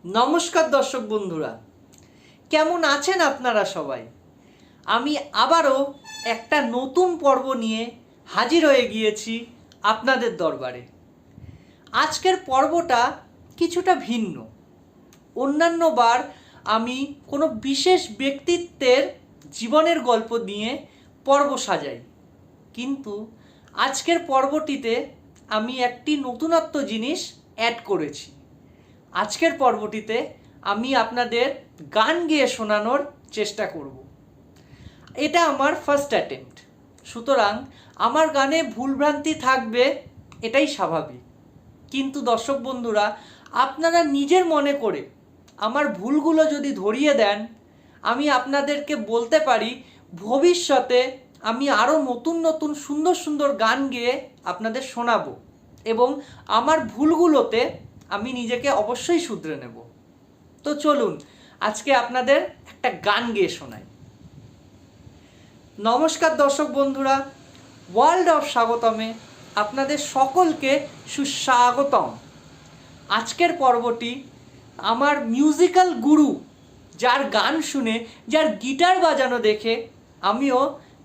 নমস্কার দর্শক বন্ধুরা, কেমন আছেন আপনারা সবাই? আমি আবারও একটা নতুন পর্ব নিয়ে হাজির হয়ে গিয়েছি আপনাদের দরবারে। আজকের পর্বটা কিছুটা ভিন্ন। অন্যান্য বার আমি কোনো বিশেষ ব্যক্তিত্বের জীবনের গল্প নিয়ে পর্ব সাজাই, কিন্তু আজকের পর্বটিতে আমি একটি নতুনত্ব জিনিস অ্যাড করেছি। আজকের পর্বটিতে আমি আপনাদের গান গেয়ে শোনানোর চেষ্টা করব। এটা আমার ফার্স্ট অ্যাটেম্প্ট, সুতরাং আমার গানে ভুলভ্রান্তি থাকবে, এটাই স্বাভাবিক। কিন্তু দর্শক বন্ধুরা, আপনারা নিজের মনে করে আমার ভুলগুলো যদি ধরিয়ে দেন, আমি আপনাদেরকে বলতে পারি ভবিষ্যতে আমি আরও নতুন নতুন সুন্দর সুন্দর গান গেয়ে আপনাদের শোনাবো এবং আমার ভুলগুলোতে আমি নিজেকে অবশ্যই শুধরে নেব। তো চলুন আজকে আপনাদের একটা গান গেয়ে শোনাই। নমস্কার দর্শক বন্ধুরা, ওয়ার্ল্ড অফ স্বাগতমে আপনাদের সকলকে সুস্বাগতম। আজকের পর্বটি আমার মিউজিক্যাল গুরু, যার গান শুনে, যার গিটার বাজানো দেখে আমিও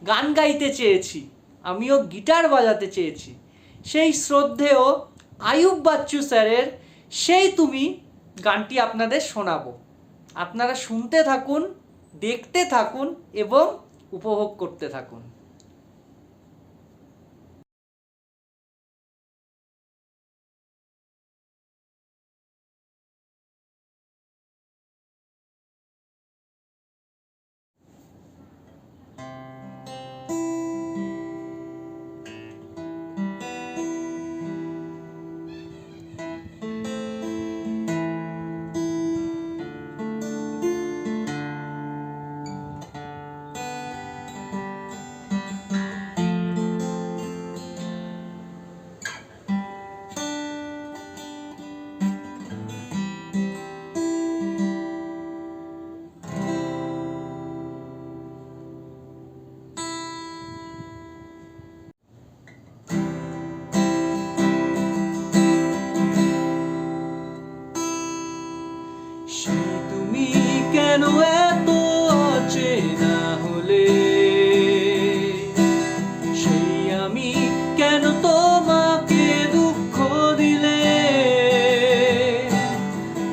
গান গাইতে চেয়েছি, আমিও গিটার বাজাতে চেয়েছি, সেই শ্রদ্ধেয় আয়ুব বাচ্চু স্যারের সেই তুমি গানটি আপনাদের শোনাবো। আপনারা শুনতে থাকুন, দেখতে থাকুন এবং উপভোগ করতে থাকুন। সেই তুমি কেন এত অচেনা হলে, সেই আমি কেন তোমাকে দুঃখ দিলে,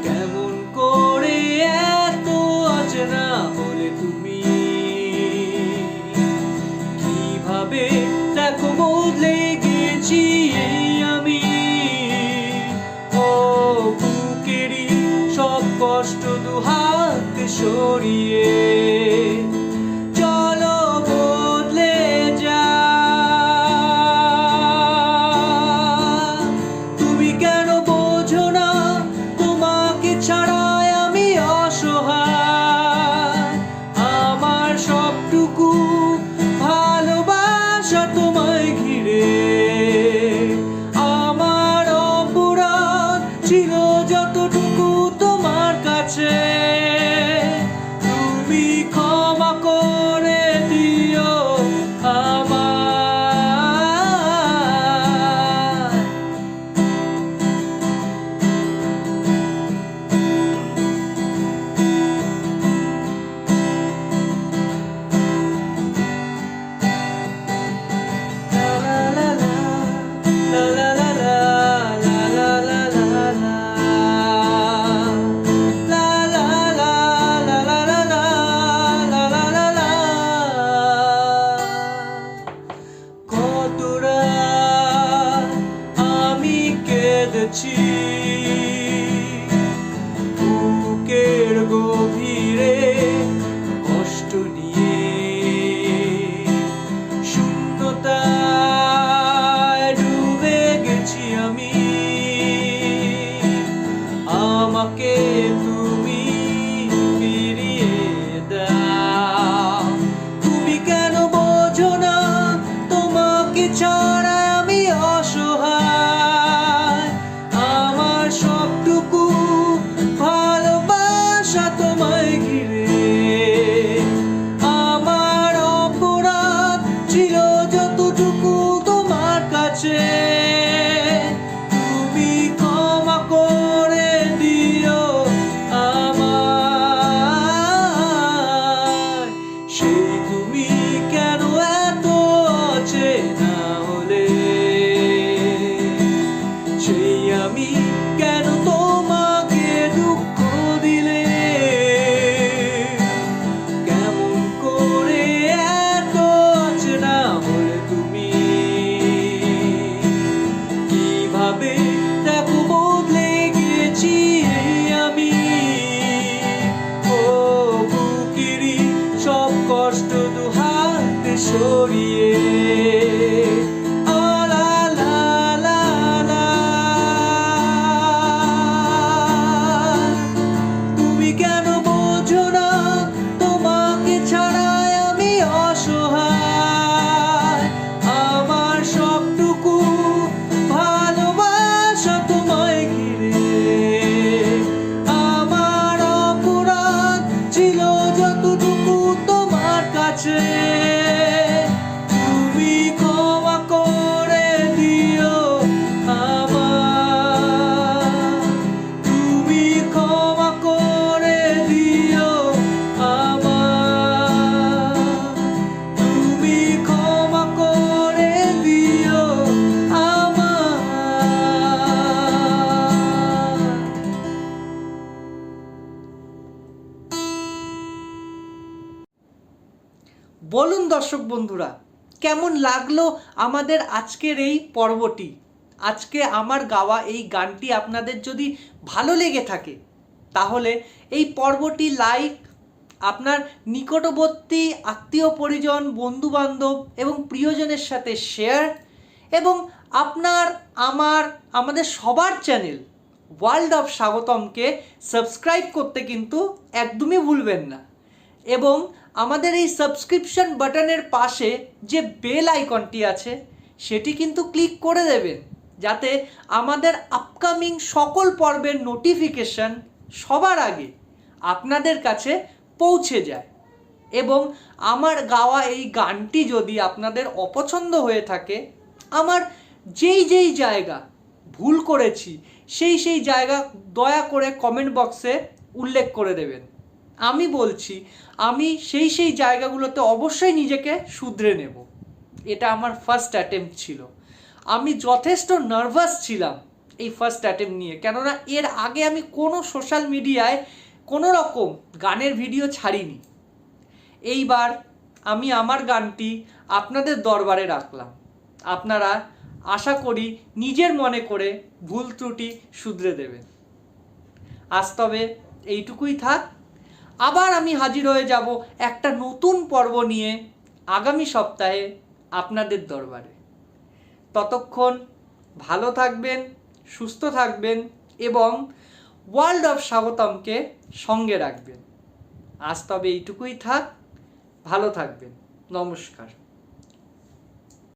কেমন করে এত অচেনা হলে তুমি, কিভাবে দেখো বদলে গেছি এই আমি। ও বুকেরই সব কষ্ট দুহাত সরিয়ে চলো বদলে যা। তুমি কেন বোঝো না তোমাকে ছাড়াই আমি অসহায়, আমার সবটুকু ভালোবাসা তোমায় ঘিরে, আমার অপরাধ ছিল যতটুকু তোমার কাছে, তুমি ক্ষমা করে দিও আমায়। La la la la la la la la la la la la la la la la la la la la। কত রাত আমি কেঁদেছি বুকের গভীরে কষ্ট নিয়ে, শূন্যতায় ডুবে গেছি আমি, আমাকে তুমি ফিরিয়ে দাও। তুমি কেন বোঝো না তোমাকে ছাড়া আমি অসহায়, ভাবে দেখো বদলে গেছি আমি। ও বুকেরই সব কষ্ট দু হাতে সরিয়ে তুমি কেন বোঝো না তোমাকে ছাড়াই আমি অসহায়। আমার সবটুকু ভালোবাসা তোমায় ঘিরে, আমার অপরাধ ছিল যতটুকু তোমার কাছে। তুমি ক্ষমা করে দিও আমায়, তুমি ক্ষমা করে দিও আমায়, তুমি ক্ষমা করে দিও আমায়। বলুন দর্শক বন্ধুরা, কেমন লাগলো আমাদের আজকের এই পর্বটি? আজকে আমার গাওয়া এই গানটি আপনাদের যদি ভালো লেগে থাকে তাহলে এই পর্বটি লাইক, আপনার নিকটবর্তী আত্মীয় পরিজন, বন্ধুবান্ধব এবং প্রিয়জনের সাথে শেয়ার, এবং আপনার আমাদের সবার চ্যানেল ওয়ার্ল্ড অফ স্বাগতমকে সাবস্ক্রাইব করতে কিন্তু একদমই ভুলবেন না। এবং আমাদের এই সাবস্ক্রিপশন বাটনের পাশে যে বেল আইকনটি আছে সেটি কিন্তু ক্লিক করে দেবেন, যাতে আমাদের আপকামিং সকল পর্বের নোটিফিকেশন সবার আগে আপনাদের কাছে পৌঁছে যায়। এবং আমার গাওয়া এই গানটি যদি আপনাদের অপছন্দ হয়ে থাকে, আমার যেই জায়গা ভুল করেছি সেই জায়গা দয়া করে কমেন্ট বক্সে উল্লেখ করে দেবেন। আমি বলছি, আমি সেই জায়গাগুলোতে অবশ্যই নিজেকে শুধরে নেব। এটা আমার ফার্স্ট অ্যাটেম্প্ট ছিল। আমি যথেষ্ট নার্ভাস ছিলাম এই ফার্স্ট অ্যাটেম্প্ট নিয়ে, কেননা এর আগে আমি কোনো সোশ্যাল মিডিয়ায় কোনো রকম গানের ভিডিও ছাড়িনি। এইবার আমি আমার গানটি আপনাদের দরবারে রাখলাম। আপনারা আশা করি নিজের মনে করে ভুল ত্রুটি শুধরে দেবেন। আজ তবে এইটুকুই থাক। আবার আমি হাজির হয়ে যাব একটা নতুন পর্ব নিয়ে আগামী সপ্তাহে আপনাদের দরবারে। ততক্ষণ ভালো থাকবেন, সুস্থ থাকবেন এবং ওয়ার্ল্ড অফ স্বাগতমকে সঙ্গে রাখবেন। আজ তবে এইটুকুই থাক। ভালো থাকবেন। নমস্কার।